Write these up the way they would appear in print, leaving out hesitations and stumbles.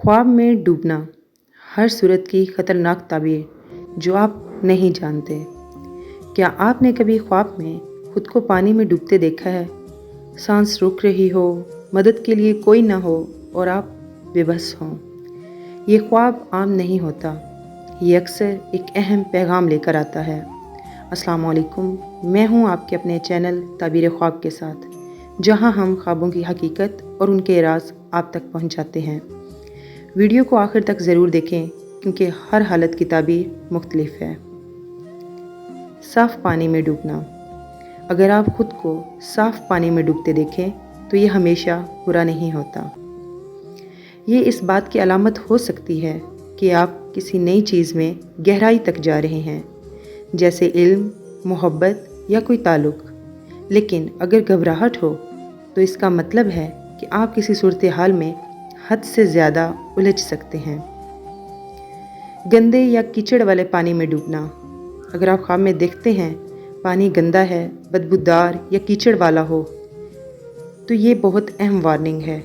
ख्वाब में डूबना हर सूरत की ख़तरनाक ताबीर जो आप नहीं जानते। क्या आपने कभी ख्वाब में खुद को पानी में डूबते देखा है? सांस रुक रही हो, मदद के लिए कोई ना हो और आप बेबस हों। ये ख्वाब आम नहीं होता, ये अक्सर एक अहम पैगाम लेकर आता है। अस्सलाम वालेकुम, मैं हूँ आपके अपने चैनल ताबीर ख्वाब के साथ, जहाँ हम ख्वाबों की हकीकत और उनके राज आप तक पहुँचाते हैं। वीडियो को आखिर तक ज़रूर देखें क्योंकि हर हालत की ताबीर मुख्तलिफ है। साफ़ पानी में डूबना। अगर आप खुद को साफ़ पानी में डूबते देखें तो ये हमेशा बुरा नहीं होता। ये इस बात की अलामत हो सकती है कि आप किसी नई चीज़ में गहराई तक जा रहे हैं, जैसे इल्म, मोहब्बत या कोई ताल्लुक़। लेकिन अगर घबराहट हो तो इसका मतलब है कि आप किसी सूरत हाल में हद से ज़्यादा उलझ सकते हैं। गंदे या कीचड़ वाले पानी में डूबना। अगर आप ख्वाब में देखते हैं पानी गंदा है, बदबूदार या कीचड़ वाला हो, तो ये बहुत अहम वार्निंग है।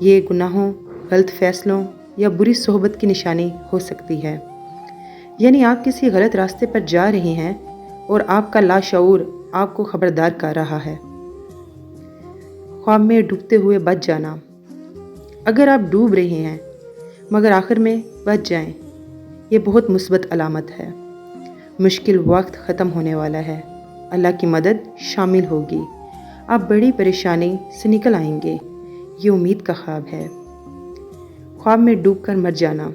ये गुनाहों, गलत फ़ैसलों या बुरी सोहबत की निशानी हो सकती है। यानी आप किसी गलत रास्ते पर जा रहे हैं और आपका लाशऊर आपको खबरदार कर रहा है। ख्वाब में डूबते हुए बच जाना। अगर आप डूब रहे हैं मगर आखिर में बच जाएं, ये बहुत मुस्बत अलामत है। मुश्किल वक्त ख़त्म होने वाला है, अल्लाह की मदद शामिल होगी, आप बड़ी परेशानी से निकल आएंगे। ये उम्मीद का ख्वाब है। ख्वाब में डूबकर मर जाना।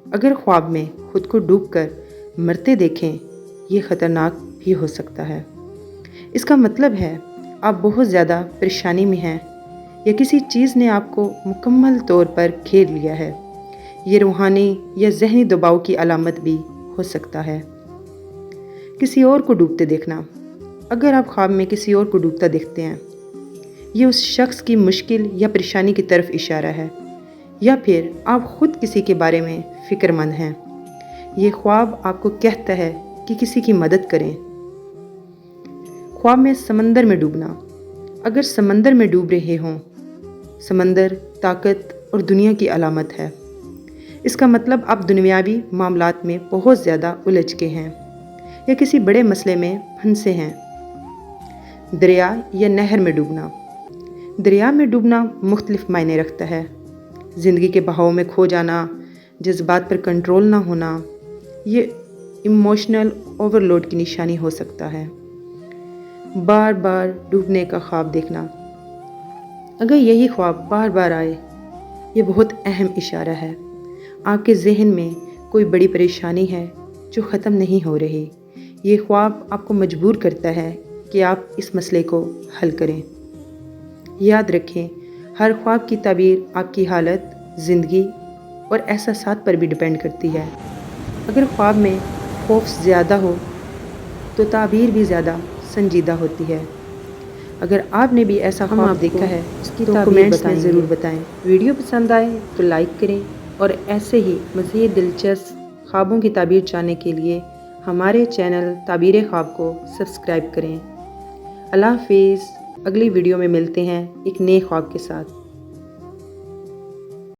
अगर ख्वाब में खुद को डूबकर मरते देखें, ये ख़तरनाक भी हो सकता है। इसका मतलब है आप बहुत ज़्यादा परेशानी में हैं या किसी चीज़ ने आपको मुकम्मल तौर पर घेर लिया है। ये रूहानी या ज़हनी दबाव की अलामत भी हो सकता है। किसी और को डूबते देखना। अगर आप ख्वाब में किसी और को डूबता देखते हैं, ये उस शख्स की मुश्किल या परेशानी की तरफ इशारा है, या फिर आप ख़ुद किसी के बारे में फ़िक्रमंद हैं। ये ख्वाब आपको कहता है कि किसी की मदद करें। ख्वाब में समंदर में डूबना। अगर समंदर में डूब रहे हों, समंदर ताकत और दुनिया की अलामत है। इसका मतलब आप दुनियावी मामलात में बहुत ज़्यादा उलझ के हैं या किसी बड़े मसले में फंसे हैं। दरिया या नहर में डूबना। दरिया में डूबना मुख्तलिफ मायने रखता है। ज़िंदगी के बहाव में खो जाना, जज्बात पर कंट्रोल ना होना, ये इमोशनल ओवरलोड की निशानी हो सकता है। बार बार डूबने का ख्वाब देखना। अगर यही ख्वाब बार बार आए, ये बहुत अहम इशारा है। आपके जहन में कोई बड़ी परेशानी है जो ख़त्म नहीं हो रही। ये ख्वाब आपको मजबूर करता है कि आप इस मसले को हल करें। याद रखें, हर ख्वाब की ताबीर आपकी हालत, ज़िंदगी और एहसासात पर भी डिपेंड करती है। अगर ख्वाब में खौफ ज़्यादा हो तो ताबीर भी ज़्यादा संजीदा होती है। अगर आपने भी ऐसा ख्वाब देखा है तो कमेंट्स में ज़रूर बताएं। वीडियो पसंद आए तो लाइक करें और ऐसे ही मज़ीद दिलचस्प ख्वाबों की ताबीर जानने के लिए हमारे चैनल ताबीर ख्वाब को सब्सक्राइब करें। अल्लाह हाफ़िज़। अगली वीडियो में मिलते हैं एक नए ख्वाब के साथ।